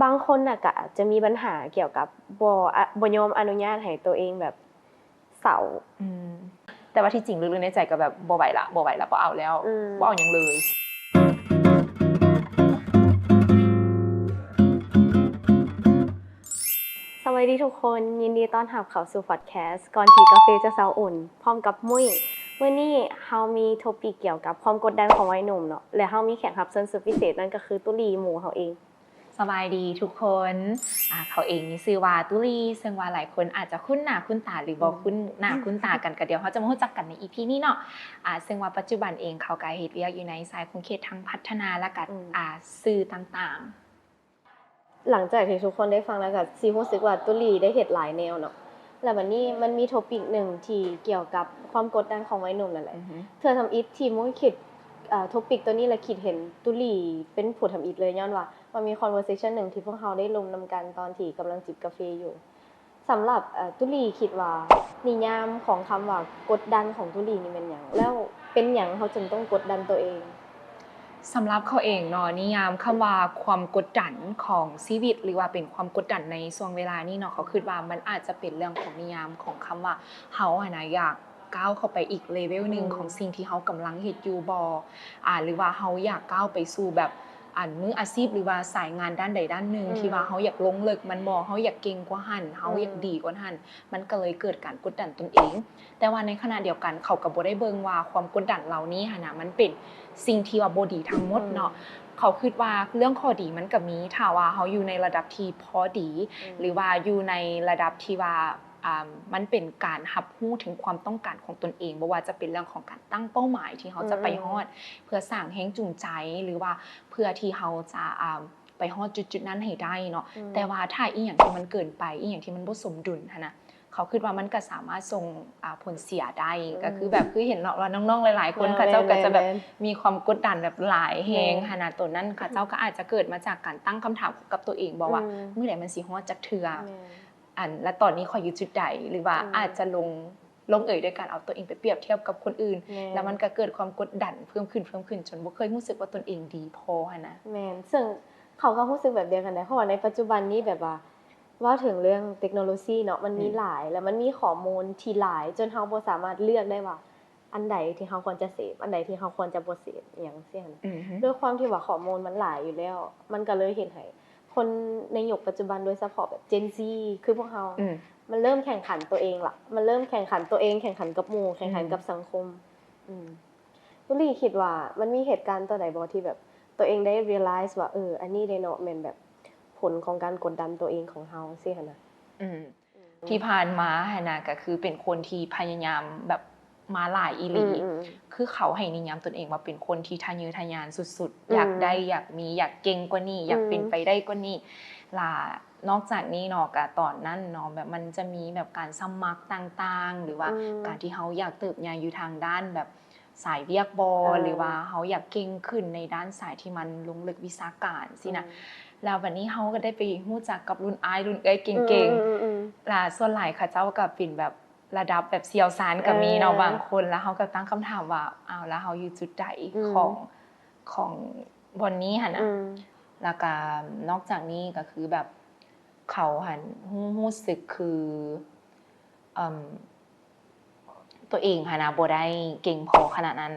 บางคนน่ะก็อาจจะมีปัญหาเกี่ยวกับบ่ยอมอนุญาตให้ตัวเองแบบเศร้าแต่ว่าที่จริงลึกๆในใจก็แบบบ่ไหวละบ่เอาแล้วบ่เอาหยังเลยสวัสดีทุกคนยินดีต้อนรับเข้าสู่พอดแคสต์ก่อนที่กาแฟจะเซาอุ่นพร้อมกับมุ้ยมื้อนี้เฮามีท็อปิกเกี่ยวกับความกดดันของวัยหนุ่มเนาะและเฮามีแขกรับเชิญสุดพิเศษนั่นก็คือตุลีหมู่เฮาเองสบายดีทุกคนเขาเองมีชื่อว่าตุลีซึ่งว่าหลายคนอาจจะคุ้นหน้าคุ้นตาหรือบ่คุ้นหน้าคุ้นตากันก็เดี๋ยวเฮาจะมารู้จักกันใน EP นี้เนาะซึ่งว่าปัจจุบันเองเขาก็เฮ็ดเวียกอยู่ในสายคงเขตทางพัฒนาและก็สื่อต่างๆหลังจากที่ทุกคนได้ฟังแล้วก็สิรู้สึกว่าตุลีได้เฮ็ดหลายแนวเนาะแล้วบัดนี้มันมีท็อปิกนึงที่เกี่ยวกับความกดดันของวัยหนุ่มนั่นแหละเธอทำอิฐที่มุ้ยคิดท็อปิกตัวนี้แล้วคิดเห็นตุลีเป็นผู้ทำอิฐเลยย้อนว่ามันมี conversation นึงที่พวกเราได้ลงนำกันตอนที่กำลังจิบกาแฟอยู่สำหรับตุลีคิดว่านิยามของคำว่ากดดันของตุลีนี่เป็นหยังแล้วเป็นหยังเขาจึงต้องกดดันตัวเองสำหรับเขาเองเนาะนิยามคำว่าความกดดันของชีวิตหรือว่าเป็นความกดดันในช่วงเวลานี้เนาะเขาคิดว่ามันอาจจะเป็นเรื่องของนิยามของคำว่าเฮานะอยากก้าวเข้าไปอีกเลเวลนึงของสิ่งที่เฮากำลังเฮ็ดอยู่บ่หรือว่าเฮาอยากก้าวไปสู่แบบมืออาชีพหรือว่าสายงานด้านใดด้านหนึ่งที่ว่าเฮาอยากลงลึกมันบ่เฮาอยากเก่งกว่าหั่นเฮาอยากดีกว่าหั่นมันก็เลยเกิดการกดดันตนเองแต่ว่าในขณะเดียวกันเขาก็บ่ได้เบิ่งว่าความกดดันเหล่านี้หั่นน่ะมันเป็นสิ่งที่ว่าบ่ดีทั้งหมดเนาะเขาคิดว่าเรื่องข้อดีมันก็มีถ้าว่าเฮาอยู่ในระดับที่พอดีหรือว่าอยู่ในระดับที่ว่ามันเป็นการรับรู้ถึงความต้องการของตนเองบ่ว่าจะเป็นเรื่องของการตั้งเป้าหมายที่เขาจะไปฮอดเพื่อสร้างแรงจูงใจหรือว่าเพื่อที่เขาจะไปฮอดจุดๆนั้นให้ได้เนาะแต่ว่าถ้าอีหยังที่มันเกินไปอีหยังที่มันบ่สมดุลหั่นน่ะเขาคิดว่ามันก็สามารถส่งผลเสียได้ก็คือแบบคือเห็นเนาะว่าน้องๆหลายๆคนเขาเจ้าก็จะแบบมีความกดดันแบบหลายแฮงหั่นน่ะตัวนั้นเขาเจ้าก็อาจจะเกิดมาจากการตั้งคำถามกับตัวเองบ่ว่าเมื่อใดมันสิฮอดจักเทื่อและตอนนี้ขออยู่จุดใดหรือว่าอาจจะลงเอ่ยด้วยการเอาตัวเองไปเปรียบเทียบกับคนอื่นแล้วมันก็เกิดความกดดันเพิ่มขึ้นจนบ่เคยรู้สึกว่าตนเองดีพอหั่นนะแม่นซึ่งเขาก็รู้สึกแบบเดียวกันได้เพราะว่าในปัจจุบันนี้แบบว่าถึงเรื่องเทคโนโลยีเนาะมันมีหลายแล้วมันมีข้อมูลที่หลายจนเฮาบ่สามารถเลือกได้ว่าอันใดที่เฮาควรจะเสพอันใดที่เฮาควรจะบ่เสพอิหยังซี่หั่นด้วยความที่ว่าข้อมูลมันหลายอยู่แล้วมันก็เลยเฮ็ดให้คนในยุคปัจจุบันโดยเฉพาะแบบ Gen Z คือพวกเฮามันเริ่มแข่งขันตัวเองล่ะมันเริ่มแข่งขันตัวเองแข่งขันกับหมู่แข่งขันกับสังคมตุลีคิดว่ามันมีเหตุการณ์ตัวใดบ่ที่แบบตัวเองได้ realize ว่าอันนี้ได้เนาะแม่นแบบผลของการกดดันตัวเองของเฮาซี่หั่นน่ะที่ผ่านมาหั่นน่ะก็คือเป็นคนที่พยายามแบบมาหลายอีหลีคือเขาให้นิยามตนเองว่าเป็นคนที่ทะเยอทะยานสุดๆอยากได้อยากมีอยากเก่งกว่านี้อยากเป็นไปได้กว่านี้นอกจากนี้เนาะก็ตอนนั้นเนาะแบบมันจะมีแบบการสมัครต่างๆหรือว่าการที่เฮาอยากเติบใหญ่อยู่ทางด้านแบบสายเวียกบ่หรือว่าเฮาอยากเก่งขึ้นในด้านสายที่มันลงลึกวิชาการสินะแล้ววันนี้เฮาก็ได้ไปรู้จักกับรุ่นอ้ายรุ่นเอ้ยเก่งๆส่วนหลายเขาเจ้าก็เป็นแบบระดับแบบเซียวซานก็มีเนาะบางคนแล้วเฮาก็ตั้งคำถามว่าอ้าวแล้วเฮาอยู่จุดใดของวันนี้หั่นน่ะแล้วก็นอกจากนี้ก็คือแบบเขาหันรู้สึกคือตัวเองหั่นน่ะบ่ได้เก่งพอขนาดนั้น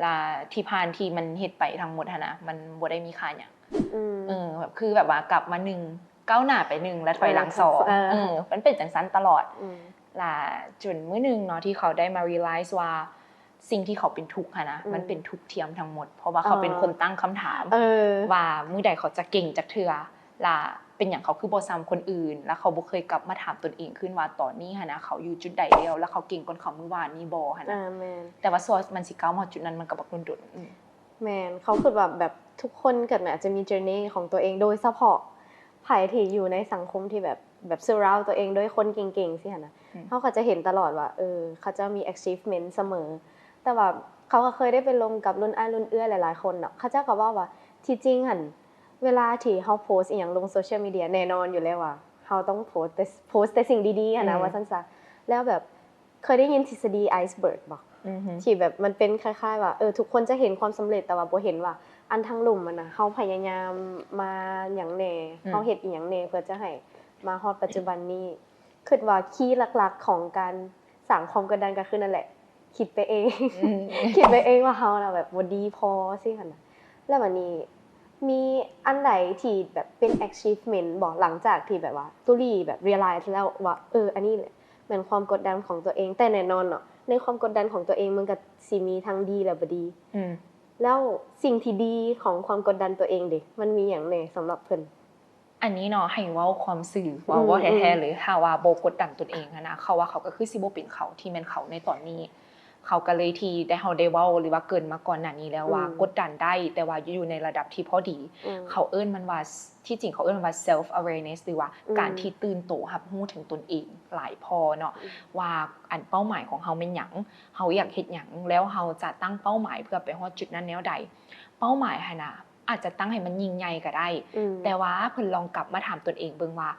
ล่ะที่ผ่านที่มันเฮ็ดไปทั้งหมดหั่นน่ะมันบ่ได้มีค่าหยังแบบคือแบบว่ากลับมา1ก้าวหน้าไป1แล้วถอยหลัง2มันเป็นจังซั่นตลอดล่ะจนมื้อนึงเนาะที่เขาได้มา realize ว่าสิ่งที่เขาเป็นทุกข์นะมันเป็นทุกข์เทียมทั้งหมดเพราะว่าเขาเป็นคนตั้งคำถามว่ามื้อใดเขาจะเก่งจักเทื่อล่ะเป็นหยังเขาคือบ่ซ้ำคนอื่นแล้วเขาบ่เคยกลับมาถามตนเองขึ้นว่าตอนนี้นะเขาอยู่จุดใดแล้วเขาเก่งกว่าเขาเมื่อวานนี้บ่หั่นน่ะแต่ว่ามันสิก้าวมาจุดนั้นมันก็บ่ดนแม่นเขาคิดว่าแบบทุกคนเกิดมาอาจจะมี journey ของตัวเองโดยเฉพาะไผที่อยู่ในสังคมที่แบบ surround ตัวเองด้วยคนเก่งๆสิหั่นน่ะเขาก็จะเห็นตลอดว่าเขาจะมี achievement เสมอแต่ว่าเขาก็เคยได้ไปลงกับรุ่นอ้ายรุ่นเอื้อหลายๆคนเนาะเขาเจ้าก็ว่าที่จริงหั่นเวลาที่เฮาโพสต์อีหยังลงโซเชียลมีเดียแน่นอนอยู่แล้วว่าเฮาต้องโพสต์แต่สิ่งดีๆนะว่าซั่นซะแล้วแบบเคยได้ยินทฤษฎีไอซ์เบิร์กบ่ ที่แบบมันเป็นคล้ายๆว่าทุกคนจะเห็นความสำเร็จแต่ว่าบ่เห็นว่าอันทั้งหลุมมันน่ะเฮาพยายามมาหยังแหน่เฮาเฮ็ดอีหยังแหน่เพื่อจะให้มาฮอดปัจจุบันนี้คิดว่าคีย์หลักๆของการสร้างความกดดันก็คือนั่นแหละคิดไปเอง คิดไปเองว่าเฮาน่ะแบบบ่ดีพอสิหั่นน่ะแล้วบัดนี้มีอันใดที่แบบเป็น achievement บ่หลังจากที่แบบว่าตุลี่แบบ realize แล้วว่าอันนี้แหละแม่นความกดดันของตัวเองแต่แน่นอนเนาะในความกดดันของตัวเองมันก็สิมีทั้งดีและบ่ดีแล้วสิ่งที่ดีของความกดดันตัวเองเด้มันมีหยังแหน่สำหรับเพิ่นอันนี้เนาะให้เว้าความซื่อว่าแท้ๆเลยถ้าว่าบ่กดดันตนเองนะเขาว่าเขาก็คือสิบ่เป็นเขาที่แม่นเขาในตอนนี้เขาก็เลยที่ได้เฮาได้เว้าหรือว่าเกินมาก่อนหน้านี้แล้วว่ากดดันได้แต่ว่าอยู่ในระดับที่พอดีเขาเอิ้นมันว่าที่จริงเขาเอิ้นว่า self awareness หรือว่าการที่ตื่นโตรับรู้ถึงตนเองหลายพอเนาะว่าอันเป้าหมายของเฮาแม่นหยังเฮาอยากเฮ็ดหยังแล้วเฮาจะตั้งเป้าหมายเพื่อไปฮอดจุดนั้นแนวใดเป้าหมายหั่นน่ะอาจจะตั้งให้มันยิ่งใหญ่ก็ได้แต่ว่าเพิ่นลองกลับมาถามตนเองเบิ่งว่า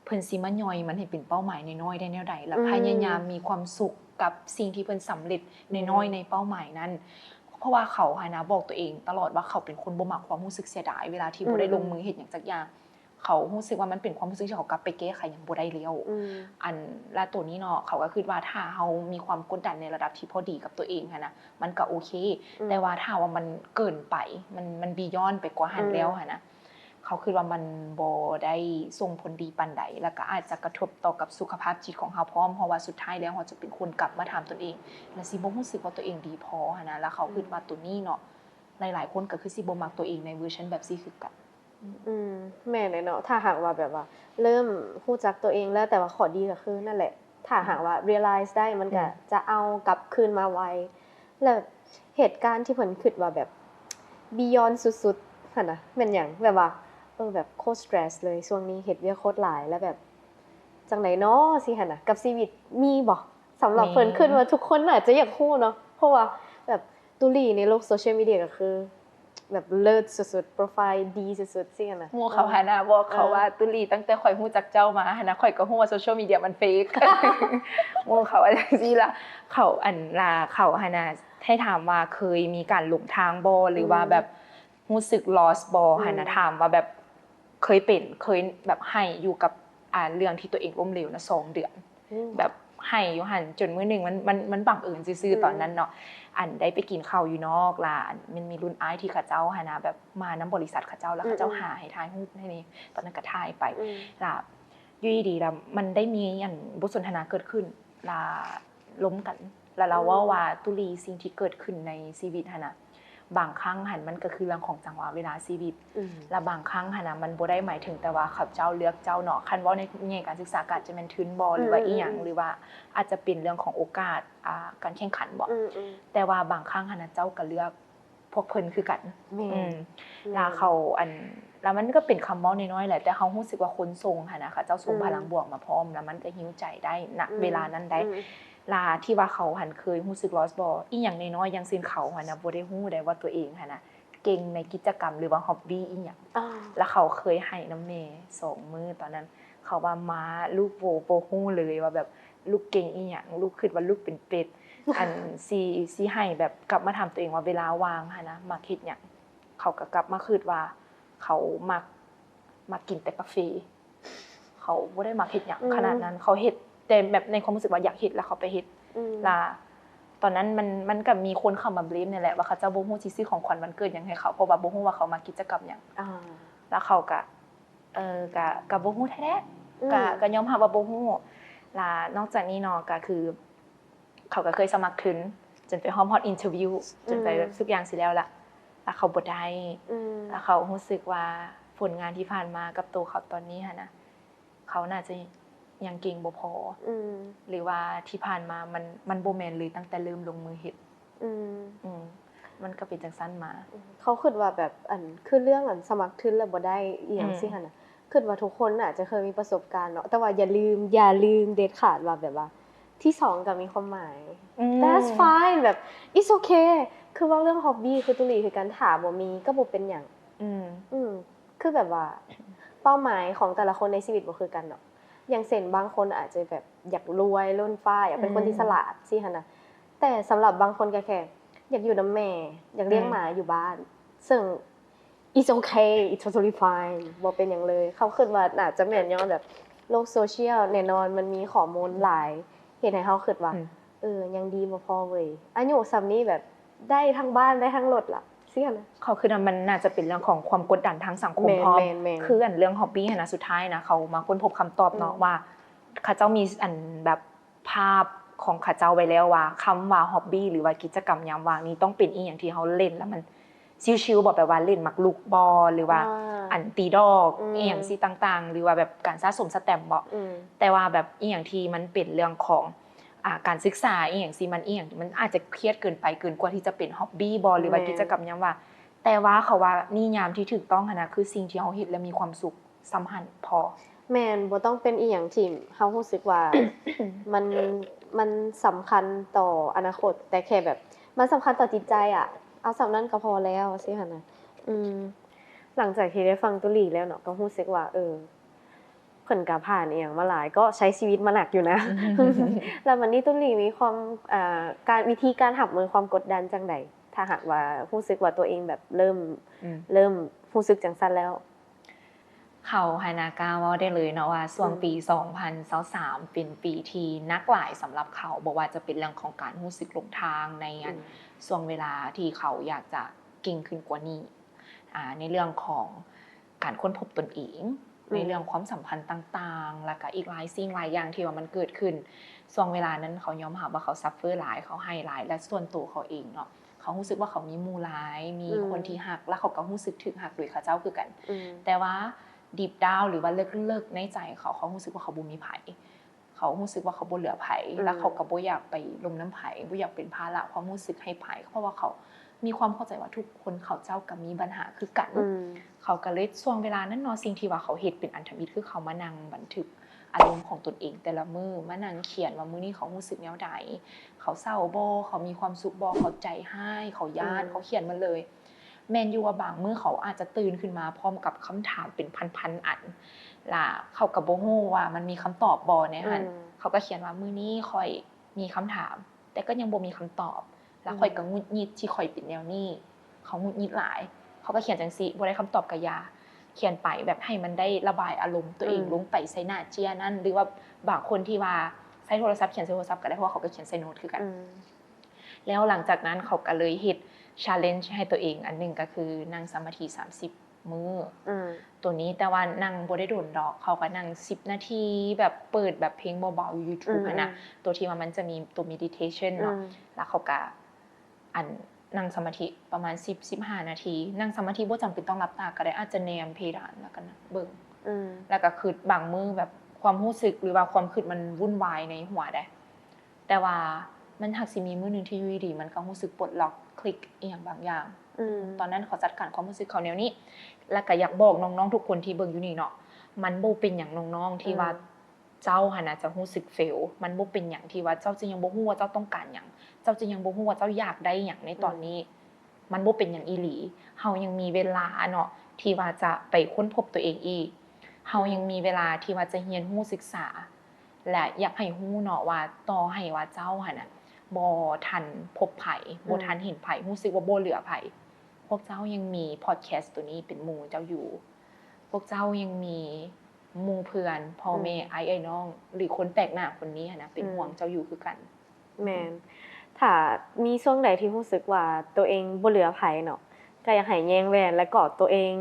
เพิ่นสิมาย่อยมันให้เป็นเป้าหมายน้อยๆได้แนวใดแล้วพยายามมีความสุขกับสิ่งที่เพิ่นสำเร็จน้อยๆในเป้าหมายนั้นเพราะว่าเขาหั่นน่ะบอกตัวเองตลอดว่าเขาเป็นคนบ่มักความรู้สึกเสียดายเวลาที่บ่ได้ลงมือเฮ็ดหยังสักอย่างเขารู้สึกว่ามันเป็นความรู้สึกที่เขากลับไปแก้ไขหยังบ่ได้แล้วอันและตัวนี้เนาะเขาก็คิดว่าถ้าเฮามีความกดดันในระดับที่พอดีกับตัวเองหั่นน่ะมันก็โอเคแต่ว่าถ้าว่ามันเกินไปมันบียอนไปกว่าหั้นแล้วหั่นน่ะเขาคิดว่ามันบ่ได้ส่งผลดีปานใดแล้วก็อาจจะกระทบต่อกับสุขภาพจิตของเฮาพร้อมเพราะว่าสุดท้ายแล้วเฮาจะเป็นคนกลับมาถามตนเองแล้วสิบ่รู้สึกว่าตัวเองดีพอหั่นน่ะแล้วเขาคิดว่าตัวนี้เนาะหลายๆคนก็คือสิบ่มักตัวเองในเวอร์ชันแบบซี่คือกันแม่นเลยเนาะถ้าหากว่าแบบว่าเริ่มรู้จักตัวเองแล้วแต่ว่าข้อดีก็คือนั่นแหละถ้าหากว่า realize ได้มันก็จะเอากลับคืนมาไวแล้วเหตุการณ์ที่เพิ่นคิดว่าแบบ beyond สุดๆหั่นน่ะแม่นหยังแบบว่าแบบโคตร stress เลยช่วงนี้เฮ็ดเวียกโคตรหลายแล้วแบบจังได๋เนาะสิหั่นน่ะกับชีวิตมีบ่สำหรับเพิ่นคิดว่าทุกคนน่าจะอยากรู้เนาะเพราะว่าแบบตุลี่ในโลกโซเชียลมีเดียก็คือแบบเลิศสุดๆโปรไฟล์ดีสุดๆสิหั่นน่ะหมู่เขาหั่นน่ะบอกเขาว่าตุลีตั้งแต่ข่อยรู้จักเจ้ามาหั่นน่ะข่อยก็รู้ว่าโซเชียลมีเดียมันเฟกหมู่เขาว่าจังซี่ล่ะเขาอันล่ะเขาหั่นน่ะให้ถามว่าเคยมีการหลงทางบ่หรือว่าแบบรู้สึก lost บ่หั่นน่ะถามว่าแบบเคยแบบให้อยู่กับเรื่องที่ตัวเองล้มเหลวน่ะ2เดือนแบบให้อยู่หั่นจนมื้อนึงมันบังเอิญซื่อๆตอนนั้นเนาะอันได้ไปกินข้าวอยู่นอกร้านมันมีรุ่นอ้ายที่เขาเจ้าหั่นน่ะแบบมานำบริษัทเขาเจ้าแล้วเขาเจ้าหาให้ถ่ายรูปให้นี่ตอนนั้นก็ถ่ายไปล่ะอยู่ดีๆแล้วมันได้มีอันบทสนทนาเกิดขึ้นล่ะล้มกันแล้วเราว่าตุลีสิ่งที่เกิดขึ้นในชีวิตหั่นน่ะบางครั้งหั่นมันก็คือเรื่องของจังหวะเวลาชีวิตและบางครั้งหั่นน่ะมันบ่ได้หมายถึงแต่ว่าเขาเจ้าเลือกเจ้าเนาะคันว่าในแง่การศึกษาก็อาจจะแม่นทุนบ่หรือว่าอีหยังหรือว่าอาจจะเป็นเรื่องของโอกาสการแข่งขันบ่แต่ว่าบางครั้งหั่นน่ะเจ้าก็เลือกพวกเพิ่นคือกันแล้วเขาแล้วมันก็เป็นคำเว้าน้อยๆแหละแต่เฮารู้สึกว่าคนส่งหั่นน่ะค่ะเจ้าส่งพลังบวกมาพร้อมแล้วมันก็ฮีลใจได้ณเวลานั้นได้ลาที่ว่าเขาหันเคยรู้สึก lost บ่อีหยังน้อยๆอย่างเช่นเขาหั่นน่ะบ่ได้รู้ได้ว่าตัวเองหั่นน่ะเก่งในกิจกรรมหรือว่า hobby อีหยังแล้วเขาเคยให้น้ำแม่2มื้อตอนนั้นเขาว่าม้าลูกบ่รู้เลยว่าแบบลูกเก่งอีหยังลูกคิดว่าลูกเป็นเป็ดอันสิให้แบบกลับมาถามตัวเองว่าเวลาว่างหั่นนะมักเฮ็ดหยังเขาก็กลับมาคิดว่าเขามักกินแต่กาแฟเขาบ่ได้มักเฮ็ดหยังขนาดนั้นเขาเฮ็ดแต่แบบในความรู้สึกว่าอยากเฮ็ดแล้วเขาไปเฮ็ดล่ะตอนนั้นมันก็มีคนเข้ามาเบลมนี่แหละว่าเขาจะบ่ฮู้สิซื้อของขวัญวันเกิดหยังให้เขาเพราะว่าบ่ฮู้ว่าเขามากิจกรรมหยังแล้วเขาก็ก็บ่ฮู้แท้ๆก็ยอมรับว่าบ่ฮู้ล่ะนอกจากนี้เนาะก็คือเขาก็เคยสมัครทุนจนไปฮอดอินเทอร์วิวจนไปทุกอย่างสิแล้วล่ะแล้วเขาบ่ได้แล้วเขารู้สึกว่าผลงานที่ผ่านมากับตัวเขาตอนนี้หั่นน่ะเขาน่าจะยังเก่งบ่พอหรือว่าที่ผ่านมามันบ่แม่นเลยตั้งแต่เริ่มลงมือเฮ็ดมันก็เป็นจังซั่นมาเขาคิดว่าแบบคือเรื่องสมัครทุนแล้วบ่ได้อีหยังสิหั่นน่ะคิดว่าทุกคนน่ะจะเคยมีประสบการณ์เนาะแต่ว่าอย่าลืมเด็ดขาดว่าแบบว่าที่2ก็มีความหมาย That's fine แบบ it's okay คือว่าเรื่อง hobby คือตุลีคือการถามบ่มีก็บ่เป็นหยังคือแบบว่าเป้าหมายของแต่ละคนในชีวิตบ่คือกันเนาะอย่างเช่นบางคนอาจจะแบบอยากรวยล้นฟ้าอยากเป็นคนที่ฉลาดสิหั่นน่ะ แต่สำหรับบางคนก็แค่อยากอยู่นำแม่อยากเลี้ยงหมาอยู่บ้านซึ่ง it's okay it's totally fine บ่เป็นหยังเลยเขาคิดว่าน่าจะแม่นย้อนแบบโลกโซเชียลแน่นอนมันมีข้อมูลหลายเฮ็ดให้เฮาคิดว่ายังดีบ่พอเว้ยอายุส่ำนี้แบบได้ทั้งบ้านได้ทั้งรถล่ะเสียนะเขาคือมันน่าจะเป็นเรื่องของความกดดันทางสังคมพร้อมคืออันเรื่องฮ็อบบี้นะสุดท้ายนะเขามาค้นพบคำตอบเนาะว่าเขาเจ้ามีอันแบบภาพของเขาเจ้าไว้แล้วว่าคำว่าฮ็อบบี้หรือว่ากิจกรรมยามว่างนี้ต้องเป็นอีหยังที่เขาเล่นแล้วมันชิลๆบ่แบบว่าเล่นมักลูกบอลหรือว่าอันตีดอกอีหยังสิต่างๆหรือว่าแบบการสะสมสแตมป์บ่แต่ว่าแบบอีหยังที่มันเป็นเรื่องของการศึกษาอีหยังสิมันอีหยังมันอาจจะเครียดเกินไปเกินกว่าที่จะเป็นฮ็อบบี้บ่หรือว่ากิจกรรมยามว่างแต่ว่าเขาว่านิยามที่ถูกต้องหั่นน่ะคือสิ่งที่เฮาเฮ็ดแล้วมีความสุขสำคัญพอแม่นบ่ต้องเป็นอีหยังที่เฮารู้สึกว่า มันสำคัญต่ออนาคตแต่แค่แบบมันสำคัญต่อจิตใจอ่ะเอาสำนั้นก็พอแล้วสิหั่นน่ะหลังจากที่ได้ฟังตุลีแล้วเนาะก็รู้สึกว่าเพิ่นก็ผ่านอีหยังมาหลายก็ใช้ชีวิตมาหนักอยู่นะ แล้ววันนี้ตุลีมีความการวิธีการรับมือความกดดันจังได๋ถ้าหากว่ารู้สึกว่าตัวเองแบบเริ่มรู้สึกจังซั่นแล้วเขาหานากาเว้าได้เลยเนาะว่าช่วงปี2023เป็นปีที่หนักหลายสำหรับเขาบ่ว่าจะเป็นเรื่องของการรู้สึกหลงทางในช่วงเวลาที่เขาอยากจะเก่งขึ้นกว่านี้ในเรื่องของการค้นพบตนเองในเรื่องความสัมพันธ์ต่างๆแล้วก็อีกหลายสิ่งหลายอย่างที่ว่ามันเกิดขึ้นช่วงเวลานั้นเขายอมรับว่าเขาซัฟเฟอร์หลายเขาให้หลายและส่วนตัวเขาเองเนาะเขารู้สึกว่าเขามีหมู่หลายมีคนที่ฮักและเขาก็รู้สึกถึงฮักด้วยเขาเจ้าคือกันแต่ว่าdeep down หรือว่าลึกๆในใจเขารู้สึกว่าเขาบ่มีไผเขารู้สึกว่าเขาบ่เหลือไผแล้วเขาก็บ่อยากไปลมน้ำไผบ่อยากเป็นภาระความรู้สึกให้ไผเพราะว่าเขามีความเข้าใจว่าทุกคนเขาเจ้าก็มีปัญหาคือกันเขาก็เลยช่วงเวลานั้นเนาะสิ่งที่ว่าเขาเฮ็ดเป็นอันธมิตรคือเขามานั่งบันทึกอารมณ์ของตนเองแต่ละมื้อมานั่งเขียนว่ามื้อนี้เขารู้สึกแนวใดเขาเศร้าบ่เขามีความสุขบ่เขาใจให้เขาย้านเขาเขียนมาเลยแม่นอยู่ว่าบางมื้อเขาอาจจะตื่นขึ้นมาพร้อมกับคำถามเป็นพันๆอันล่ะเขาก็บ่ฮู้ว่ามันมีคำตอบบ่ในหั่นเขาก็เขียนว่ามื้อนี้ข้อยมีคำถามแต่ก็ยังบ่มีคำตอบแล้วข้อยก็หงุดหงิดที่ข้อยเป็นแนวนี้เขาหงุดหงิดหลายเขาก็เขียนจังซี่บ่ได้คำตอบก็อย่าเขียนไปแบบให้มันได้ระบายอารมณ์ตัวเองลงไปใส่หน้าเจียนั่นหรือว่าบางคนที่ว่าใช้โทรศัพท์เขียนใส่โทรศัพท์ก็ได้เพราะว่าเขาก็เขียนใส่โน้ตคือกันแล้วหลังจากนั้นเขาก็เลยเฮ็ดchallenge ให้ตัวเองอันนึงก็คือนั่งสมาธิ30มื้อตัวนี้แต่ว่านั่งบ่ได้โดนดอกเขาก็นั่ง10นาทีแบบเปิดแบบเพลงเบาๆ YouTube หั่นน่ะตัวที่ว่ามันจะมีตัว meditation เนาะแล้วเขาก็อันนั่งสมาธิประมาณ10-15นาทีนั่งสมาธิบ่จำเป็นต้องหลับตาก็ได้อาจจะแนมเพดานแล้วก็เบิ่งแล้วก็คิดบางมื้อแบบความรู้สึกหรือว่าความคิดมันวุ่นวายในหัวได้แต่ว่ามันหักสิมีมื้อนึงที่อยู่ดีๆมันก็รู้สึกปลดล็อกคลิกอีหยังบางอย่างตอนนั้นเขาจัดการความรู้สึกเขาแนวนี้แล้วก็อยากบอกน้องๆทุกคนที่เบิ่งอยู่นี่เนาะมันบ่เป็นหยังน้องๆที่ว่าเจ้าหั่นน่ะจะรู้สึกเฟลมันบ่เป็นหยังที่ว่าเจ้าจะยังบ่ฮู้ว่าเจ้าต้องการหยังเจ้าจะยังบ่ฮู้ว่าเจ้าอยากได้หยังในตอนนี้มันบ่เป็นหยังอีหลีเฮายังมีเวลาเนาะที่ว่าจะไปค้นพบตัวเองอีกเฮายังมีเวลาที่ว่าจะเรียนรู้ศึกษาและอยากให้ฮู้เนาะว่าต่อให้ว่าเจ้าหั่นน่ะบ่ทันพบไผบ่ทันเห็นไผรู้สึกว่าบ่เหลือไผพวกเจ้ายังมีพอดแคสต์ตัวนี้เป็นหมู่เจ้าอยู่พวกเจ้ายังมีหมู่เพื่อนพ่อแม่ไอ้น้องหรือคนแปลกหน้าคนนี้นะเป็นห่วงเจ้าอยู่คือกันแม่นถ้ามีช่วงใดที่รู้สึกว่าตัวเองบ่เหลือไผเนาะก็อยากให้แยงแหวนและกอดตัวเอง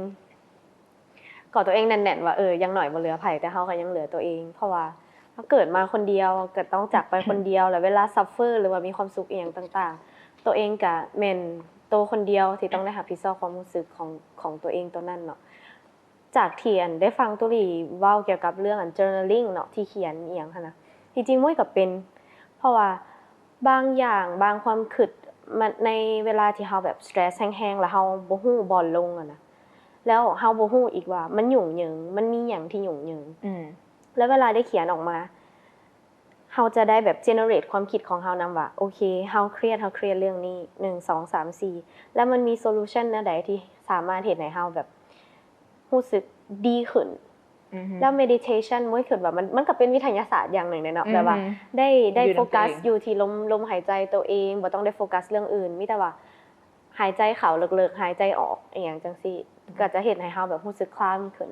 แน่นๆว่ายังน้อยบ่เหลือไผแต่เฮาก็ยังเหลือตัวเองเพราะว่าเราเกิดมาคนเดียวก็ต้องจากไปคนเดียวแล้วเวลาซัฟเฟอร์หรือว่ามีความสุขอีหยังต่างๆตัวเองก็แม่นตัวคนเดียวที่ต้องได้รับผิดชอบความรู้สึกของตัวเองตัวนั้นเนาะจากที่ได้ฟังตุลีเว้าเกี่ยวกับเรื่องjournaling เนาะที่เขียนอีหยังหั่นน่ะที่จริงมุ้ยก็เป็นเพราะว่าบางอย่างบางความคิดมันในเวลาที่เฮาแบบสเตรสแฮงๆแล้วเฮาบ่ฮู้บ่อนลงอะนะแล้วเฮาบ่ฮู้อีกว่ามันหยุ่งเหยิงมันมีหยังที่หยุ่งเหยิงแล้วเวลาได้เขียนออกมาเฮาจะได้แบบ generate ความคิดของเฮานำว่าโอเคเฮาเครียดเรื่องนี้1 2 3 4แล้วมันมีโซลูชันแนวใดที่สามารถเฮ็ดให้เฮาแบบรู้สึกดีขึ้น แล้ว meditation มุ้ยคิดว่ามันก็เป็นวิทยาศาสตร์อย่างหนึ่งเนาะแบบว่าได้โฟกัสอยู่ที่ลมหายใจตัวเองบ่ต้องได้โฟกัสเรื่องอื่นมีแต่ว่าหายใจเข้าลึกๆหายใจออกอีหยังจังซี่ก็จะเฮ็ดให้เฮาแบบรู้สึกคล่ำขึ้น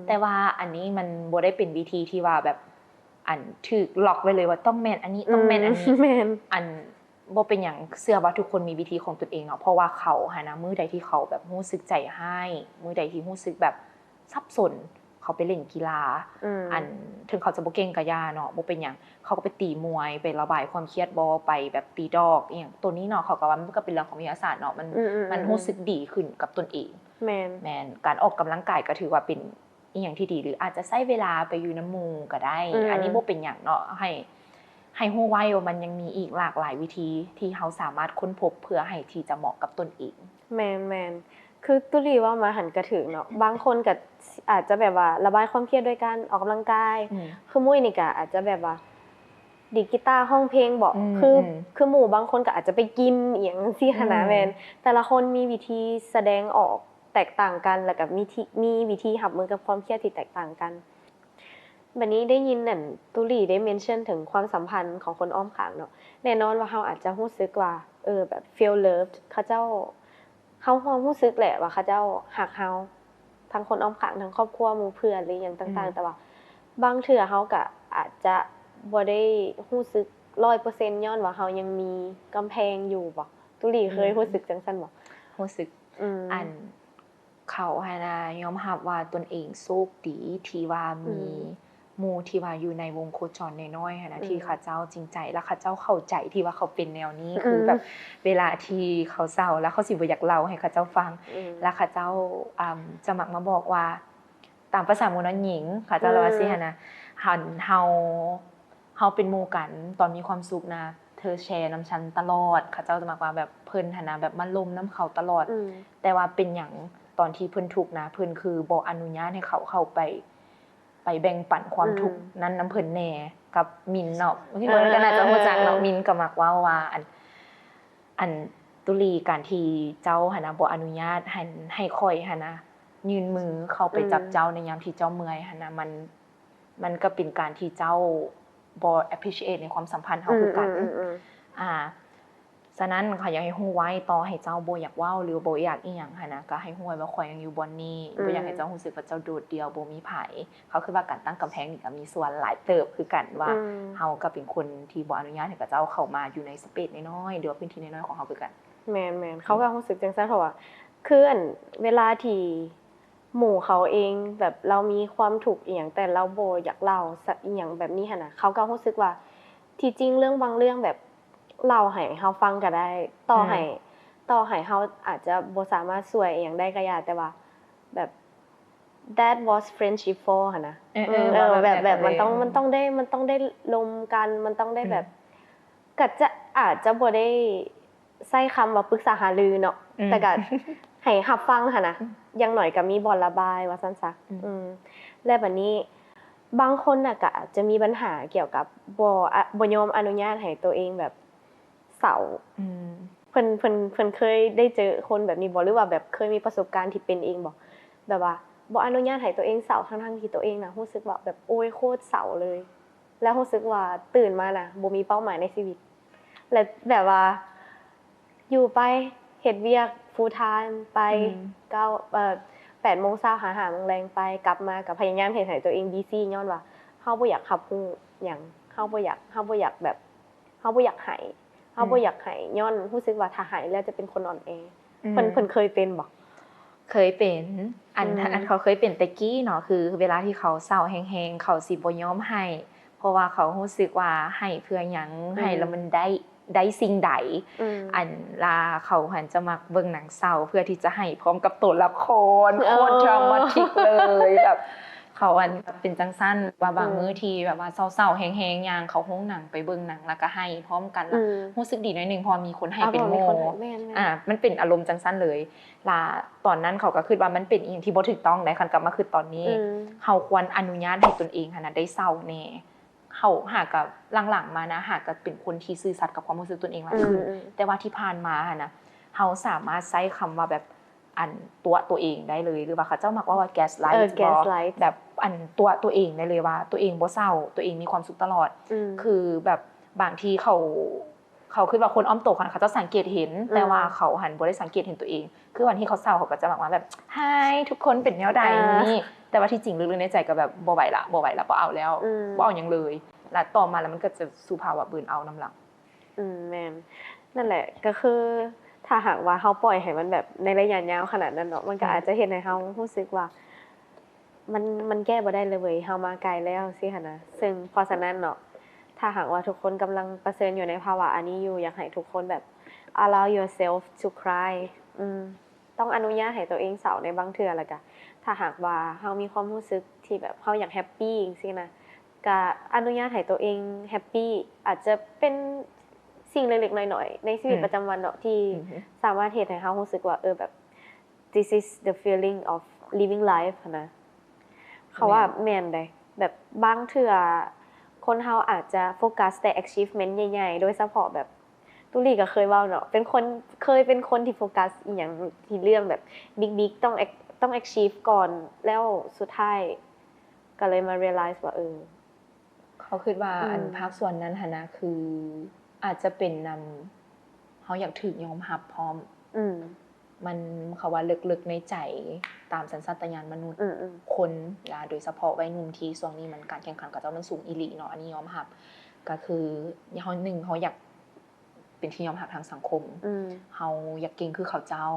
แต่ว่าอันนี้มันบ่ได้เป็นวิธีที่ว่าแบบอันถูกล็อกไว้เลยว่าต้องแม่นอันนี้ต้องแม่นอันนี้อันบ่เป็นหยังเชื่อว่าทุกคนมีวิธีของตนเองเนาะเพราะว่าเขาหานะมื้อใดที่เขาแบบรู้สึกใจให้มื้อใดที่รู้สึกแบบสับสนเขาไปเล่นกีฬาอันถึงเขาจะบ่เก่งก็ย่าเนาะบ่เป็นหยังเขาก็ไปตีมวยไประบายความเครียดบ่ไปแบบตีดอกอีหยังตัวนี้เนาะเขาก็ว่ามันก็เป็นเรื่องของวิทยาศาสตร์เนาะมันรู้สึกดีขึ้นกับตนเองแม่นการออกกำลังกายก็ถือว่าเป็นอีหยังที่ดีหรืออาจจะใช้เวลาไปอยู่น้ำหมู่ก็ได้อันนี้บ่เป็นหยังเนาะให้ฮู้ไว้ว่ามันยังมีอีกหลากหลายวิธีที่เฮาสามารถค้นพบเพื่อให้ที่จะเหมาะกับตนเองแม่นๆคือตุลีว่ามาหันกระถึงเนาะบางคนก็อาจจะแบบว่าระบายความเครียดด้วยการออกกำลังกายคือมุ้ยนี่ก็อาจจะแบบว่าดีดกีตาร์ห้องเพลงบ่คือหมู่บางคนก็อาจจะไปกินอีหยังซี่หั้นนะแม่นแต่ละคนมีวิธีแสดงออกแตกต่างกันแล้วก็มีวิธีรับมือกับความเครียดที่แตกต่างกันบัดนี้ได้ยินนั่นตุลีได้เมนชั่นถึงความสัมพันธ์ของคนอ้อมข้างเนาะแน่นอนว่าเฮาอาจจะรู้สึกว่าแบบ feel loved เขาเจ้าเฮาความรู้สึกแหละว่าเขาเจ้ารักเฮาทั้งคนอ้อมข้างทั้งครอบครัวหมู่เพื่อนหรือหยังต่างๆแต่ว่าบางเทื่อเฮาก็อาจจะบ่ได้รู้สึก 100% ย้อนว่าเฮายังมีกำแพงอยู่บ่ตุลีเคยรู้สึกจังซั่นบ่รู้สึกอันเขาให้นะยอมรับว่าตนเองโชคดีที่ว่ามีหมู่ที่ว่าอยู่ในวงโคจรน้อยๆนะที่เขาเจ้าจริงใจและเขาเจ้าเข้าใจที่ว่าเขาเป็นแนวนี้คือแบบเวลาที่เขาเศร้าแล้วเขาสิบ่อยากเล่าให้เขาเจ้าฟังแล้วเขาเจ้าจะมักมาบอกว่าตามภาษาหมู่น้อยหญิงเขาเจ้าว่าสินะเฮาเป็นหมู่กันตอนมีความสุขนะเธอแชร์นำฉันตลอดเขาเจ้าจะมักว่าแบบเพิ่นนะแบบมาลมน้ำเขาตลอดแต่ว่าเป็นหยังตอนที่เพิ่นทุกข์นะเพิ่นคือบ่อนุญาตให้เขาเข้าไปแบ่งปันความทุกข์นั้นนำเพิ่นแน่กับมินเนาะที่เพิ่นก็น่าจะรู้จักเนาะมินก็มักว่าอันตุลีการที่เจ้าหั่นน่ะบ่อนุญาตให้ค่อยหั่นนะยื่นมือเข้าไปจับเจ้าในยามที่เจ้าเมื่อยหั่นน่ะมันก็เป็นการที่เจ้าบ่ appreciate ในความสัมพันธ์เฮาคือกันฉะนั้นข้อยอยากให้ฮู้ไว้ต่อให้เจ้าบ่อยากเว้าหรือบ่อยากอีหยังหันนะก็ให้ฮู้ไว้ว่าข้อยยังอยู่บ่อนนี้บ่อยากให้เจ้ารู้สึกว่าเจ้าโดดเดี่ยวบ่มีไผเขาคือว่าการตั้งกำแพงนี่ก็มีส่วนหลายเติบคือกันว่าเฮาก็เป็นคนที่บ่อนุญาตให้กับเจ้าเข้ามาอยู่ในสเปซน้อยๆหรือว่าพื้นที่น้อยๆของเฮาคือกันแม่นๆเขาก็รู้สึกจังซั่นเพราะว่าคืออันเวลาที่หมู่เขาเองแบบเรามีความทุกข์อีหยังแต่เราบ่อยากเล่าสักอีหยังแบบนี้หั่นน่ะเขาก็รู้สึกว่าที่จริงเรื่องบางเรื่องแบบเล่าให้เฮาฟังก็ได้ต่อให้เฮาอาจจะบ่สามารถช่วยอีหยังได้ก็ยาแต่ว่าแบบ that was friendship for หั่นน่ะแบบมันต้องได้ลมกันมันต้องได้แบบก็จะอาจจะบ่ได้ใช้คำว่าปรึกษาหารือเนาะแต่ก็ให้รับฟังหั่นน่ะอย่างน้อยก็มีบ่อนระบายว่าซั่นซะและบัดนี้บางคนน่ะก็อาจจะมีปัญหาเกี่ยวกับบ่ยอมอนุญาตให้ตัวเองแบบเศร้าเพิ่นเคยได้เจอคนแบบนี้บ่หรือว่าแบบเคยมีประสบการณ์ที่เป็นเองบ่แบบว่าบ่อนุญาตให้ตัวเองเศร้าทั้งๆที่ตัวเองน่ะรู้สึกว่าแบบโอ๊ยโคตรเศร้าเลยแล้วรู้สึกว่าตื่นมาน่ะบ่มีเป้าหมายในชีวิตและแบบว่าอยู่ไปเฮ็ดเวียก full time ไป8:00 นเช้าหา5:00 นแลงไปกลับมาก็พยายามเฮ็ดให้ตัวเองบีซี่ย้อนว่าเฮาบ่อยากรับรู้หยังเฮาบ่อยากแบบเฮาบ่อยากให้เฮาบ่อยากให้ย้อนรู้สึกว่าถ้าให้แล้วจะเป็นคนอ่อนแอเพิ่นเคยเป็นบ่เคยเป็นอันเขาเคยเป็นแต่กี้เนาะคือเวลาที่เขาเศร้าแฮงๆเขาสิบ่ยอมให้เพราะว่าเขารู้สึกว่าให้เพื่อหยังให้แล้วมันได้สิ่งใดอันลาเขาหันจะมักเบิ่งหนังเศร้าเพื่อที่จะให้พร้อมกับตัวละครโคตรดรามาติกเลยแบบเขาอันเป็นจังซั่นว่าบางมื้อที่แบบว่าเศร้าๆแฮงๆย่างเขาโรงหนังไปเบิ่งหนังแล้วก็ให้พร้อมกันแล้วรู้สึกดีหน่อยนึงพอมีคนให้เป็นโมมันเป็นอารมณ์จังซั่นเลยลาตอนนั้นเขาก็คิดว่ามันเป็นอีหยังที่บ่ถูกต้องได้คันกลับมาคือตอนนี้เฮาควรอนุญาตให้ตนเองหั่นน่ะได้เศร้าแน่เฮาหากกับหลังๆมานะหากกับเป็นคนที่ซื่อสัตย์กับความรู้สึกตนเองหลายขึ้นแต่ว่าที่ผ่านมาหั่นน่ะเฮาสามารถใช้คำว่าแบบอันตัวเองได้เลยหรือว่าเขาเจ้ามักว่า gaslight แบบ อันตัวเองได้เลยว่าตัวเองบ่เศร้าตัวเองมีความสุขตลอดคือแบบบางทีเขาคิดว่าคนอ้อมโตเขาจะสังเกตเห็นแต่ว่าเขาหันบ่ได้สังเกตเห็นตัวเองคือวันที่เขาเศร้าเขาก็จะบอกว่าแบบไฮทุกคนเป็นแนวใดนี่แต่ว่าที่จริงลึกๆในใจก็แบบบ่ไหวละบ่เอาแล้วบ่เอาหยังเลยแล้วต่อมาแล้วมันก็จะสู่ภาวะเบิร์นเอาท์นำหลังแม่นนั่นแหละก็คือถ้าหากว่าเฮาปล่อยให้มันแบบในระยะยาวขนาดนั้นเนาะมันก็อาจจะเฮ็ดให้เฮารู้สึกว่ามันแก้บ่ได้เลยเว้ยเฮามาไกลแล้วสิหั่นนะซึ่งเพราะฉะนั้นเนาะถ้าหากว่าทุกคนกำลังเผชิญอยู่ในภาวะอันนี้อยู่อยากให้ทุกคนแบบ allow yourself to cry ต้องอนุญาตให้ตัวเองเศร้าในบางเทื่อแล้วก็ถ้าหากว่าเฮามีความรู้สึกที่แบบเฮาอยากแฮปปี้จังซี่นะก็อนุญาตให้ตัวเองแฮปปี้อาจจะเป็นสิ่งเล็กๆน้อยๆในชีวิตประจำวันเนาะที่สามารถเฮ็ดให้เฮารู้สึกว่าแบบ this is the feeling of living life นะเขาว่าแม่นได้แบบบางเทื่อคนเฮาอาจจะโฟกัสแต่ achievement ใหญ่ๆโดยเฉพาะแบบตุลี่ก็เคยเว้าเนาะเคยเป็นคนที่โฟกัสอีหยังที่เรื่องแบบบิ๊กๆต้อง achieve ก่อนแล้วสุดท้ายก็เลยมา realize ว่าเขาคิดว่าอันภาคส่วนนั้นหั่นนะคืออาจจะเป็นนำเฮาอยากถูกยอมรับพร้อมมันเขาว่าลึกๆในใจตามสัญชาตญาณมนุษย์คนโดยเฉพาะวัยหนุ่มที่ช่วงนี้มันการแข่งขันกับเจ้ามันสูงอีหลีเนาะอันนี้ยอมรับก็คือเฮา1เฮาอยากเป็นที่ยอมรับทางสังคมเฮาอยากเก่งคือเขาเจ้า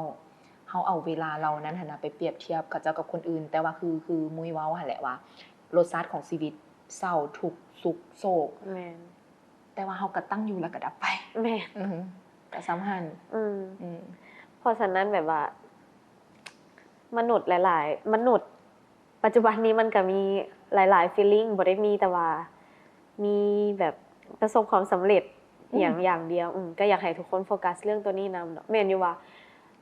เฮาเอาเวลาเรานั้นหั่นน่ะไปเปรียบเทียบกับเจ้ากับคนอื่นแต่ว่าคือมุ้ยเว้าหั่นแหละว่ารสชาติของชีวิตเศร้าทุกข์สุขโศกแม่นแต่ว่าเฮาก็ตั้งอยู่แล้วก็ดับไปแม่นก็สำคัญเพราะฉะนั้นแบบว่ามนุษย์หลายๆมนุษย์ปัจจุบันนี้มันก็มีหลายๆ feeling บ่ได้มีแต่ว่ามีแบบประสบความสำเร็จอย่างเดียวก็อยากให้ทุกคนโฟกัสเรื่องตัวนี้นำเนาะแม่นอยู่ว่า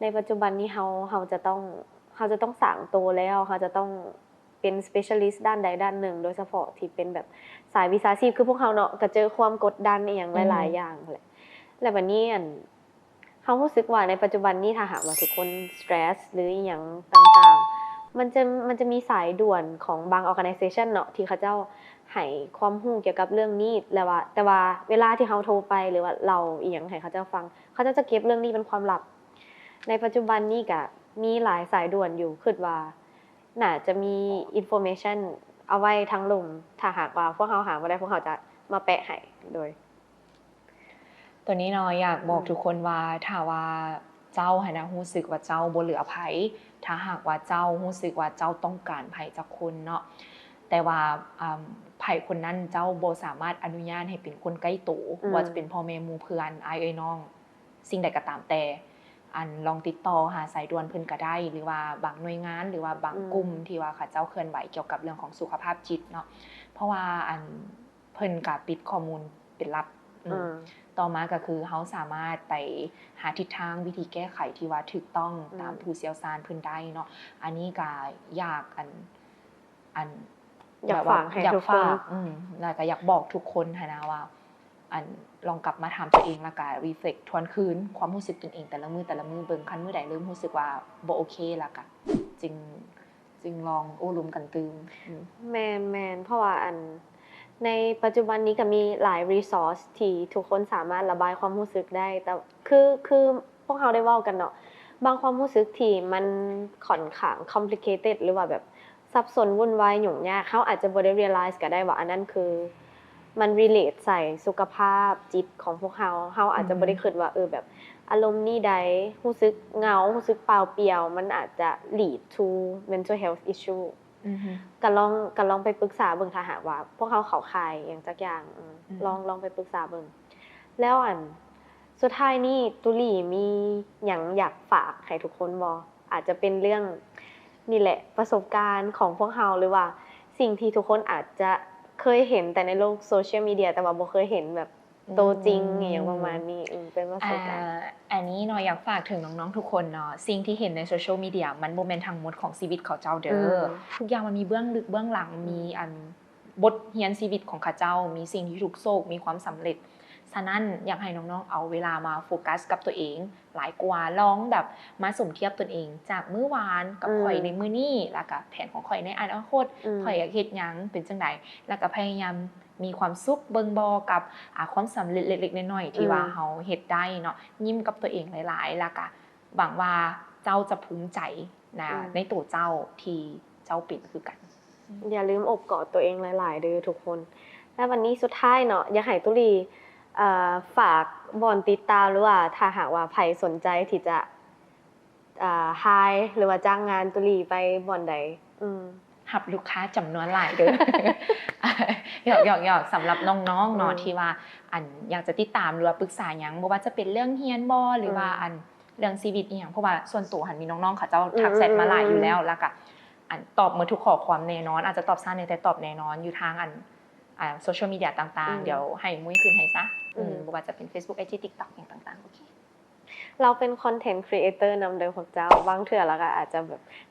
ในปัจจุบันนี้เฮาจะต้องสร้างตัวแล้วเฮาจะต้องเป็น specialist ด้านใดด้านหนึ่งโดยเฉพาะที่เป็นแบบสายวิชาชีพคือพวกเฮาเนาะก็เจอความกดดันอีหยังหลายๆอย่างแหละแล้วบัดนี้เฮารู้สึกว่าในปัจจุบันนี้ถ้าหากว่าทุกคนสเตรสหรืออีหยังต่างๆมันจะมีสายด่วนของบาง organization เนาะที่เขาเจ้าให้ความรู้เกี่ยวกับเรื่องนี้แล้วว่าแต่ว่าเวลาที่เฮาโทรไปหรือว่าเราอีหยังให้เขาเจ้าฟังเขาเจ้าจะเก็บเรื่องนี้เป็นความลับในปัจจุบันนี้ก็มีหลายสายด่วนอยู่คิดว่าน่าจะมี information เอาไว้ทั้งลุมถ้าหากว่าพวกเฮาหาบ่ได้พวกเขาจะมาแปะให้โดยตัวนี้เนาะอยากบอกทุกคนว่าถ้าว่าเจ้าหันนะรู้สึกว่าเจ้าบ่เหลือไผถ้าหากว่าเจ้ารู้สึกว่าเจ้าต้องการไผจากคนเนาะแต่ว่าไผคนนั้นเจ้าบ่สามารถอนุญาตให้เป็นคนใกล้ตัวว่าจะเป็นพ่อแม่หมู่เพื่อนอ้ายเอ้ยน้องสิ่งใดก็ตามแต่ลองติดต่อหาสายด่วนเพิ่นก็ได้หรือว่าบางหน่วยงานหรือว่าบางกลุ่มที่ว่าเขาเจ้าเคลื่อนไหวเกี่ยวกับเรื่องของสุขภาพจิตเนาะเพราะว่าเพิ่นก็ปิดข้อมูลเป็นลับต่อมาก็คือเฮาสามารถไปหาทิศทางวิธีแก้ไขที่ว่าถูกต้องตามผู้เชี่ยวชาญเพิ่นได้เนาะอันนี้ก็อยากอยากฝากให้ทุกคนแล้วก็อยากบอกทุกคนหันนะว่าลองกลับมาถามตัวเองแล้วก็รีเฟล็กทวนคืนความรู้สึกตนเองแต่ละมื้อเบิ่งคันมื้อใดเริ่มรู้สึกว่าบ่โอเคแล้วก็จึงลองโอ้ลุมกันตื่มแม่นเพราะว่าในปัจจุบันนี้ก็มีหลายรีซอสที่ทุกคนสามารถระบายความรู้สึกได้แต่คือพวกเราได้เว้ากันเนาะบางความรู้สึกที่มันค่อนข้าง complicated หรือว่าแบบซับซ้อนวุ่นวายยุ่งยากเขาอาจจะบ่ได้ realize ก็ได้ว่าอันนั้นคือมัน relate ใส่สุขภาพจิตของพวกเราอาจจะบ่ได้คิดว่าแบบอารมณ์นี้ใดรู้สึกเหงารู้สึกเปล่าเปลี่ยวมันอาจจะ lead to mental health issueก็ลองไปปรึกษาเบิ่งถ้าหากว่าพวกเขาเข้าข่ายอย่างจักอย่างลองไปปรึกษาเบิ่งแล้วสุดท้ายนี่ตุลี่มีหยังอยากฝากให้ทุกคนบ่อาจจะเป็นเรื่องนี่แหละประสบการณ์ของพวกเราหรือว่าสิ่งที่ทุกคนอาจจะเคยเห็นแต่ในโลกโซเชียลมีเดียแต่ว่าบ่เคยเห็นแบบตัวจริงอย่างประมาณนี้เป็นประสบการณ์อันนี้เนาะอยากฝากถึงน้องๆทุกคนเนาะสิ่งที่เห็นในโซเชียลมีเดียมันบ่แม่นทั้งหมดของชีวิตเขาเจ้าเด้อทุกอย่างมันมีเบื้องลึกเบื้องหลังมีบทเรียนชีวิตของเขาเจ้ามีสิ่งที่ทุกโศกมีความสำเร็จ ฉะนั้นอยากให้น้องๆเอาเวลามาโฟกัสกับตัวเองหลายกว่าลองแบบมาสมเทียบตนเองจากมื้อวานกับข่อยในมื้อนี้แล้วก็แผนของข่อยในอนาคตข่อยอยากเฮ็ดหยังเป็นจังไดแล้วก็พยายามมีความสุขเบิ่งบ่กับความสำเร็จเล็กๆน้อยๆที่ว่าเฮาเฮ็ดได้เนาะยิ้มกับตัวเองหลายๆแล้วก็หวังว่าเจ้าจะภูมิใจนะในตัวเจ้าที่เจ้าเป็นคือกันอย่าลืมอบกอดตัวเองหลายๆเด้อทุกคนและวันนี้สุดท้ายเนาะอยากให้ตุลีฝากบอนติดตามหรือว่าถ้าหากว่าใครสนใจที่จะไฮหรือว่าจ้างงานตุลีไปบอนใดหับลูกค้าจำนวนหลายเด้อ หยอกสำหรับน้องๆเนาะที่ว่าอันอยากจะติดตามหรือว่าปรึกษาหยังบ่ว่าจะเป็นเรื่องเฮียนบ่หรือว่าอันเรื่องชีวิตอีหยังเพราะว่าส่วนตัวหันมีน้องๆเขาเจ้าทักแชทมาหลายอยู่แล้วแล้วก็อันตอบหมดทุกข้อความแน่นอนอาจจะตอบช้าแต่ตอบแน่นอนอยู่ทางอันโซเชียลมีเดียต่างๆเดี๋ยวให้มุ้ยคืนให้ซะบ่ว่าจะเป็น Facebook IG TikTok อย่างต่างๆโอเคเราเป็นคอนเทนต์ครีเอเตอร์นำโดยพวกเจ้าบางเทื่อแล้วก็อาจจะ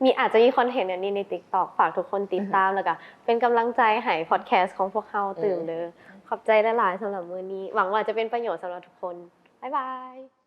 มีคอนเทนต์อันนี้ใน TikTok ฝากทุกคนติดตามแล้วก็เป็นกำลังใจให้พอดแคสต์ของพวกเฮาตื่นเด้อขอบใจหลายๆสำหรับมื้อนี้หวังว่าจะเป็นประโยชน์สำหรับทุกคนบ๊ายบาย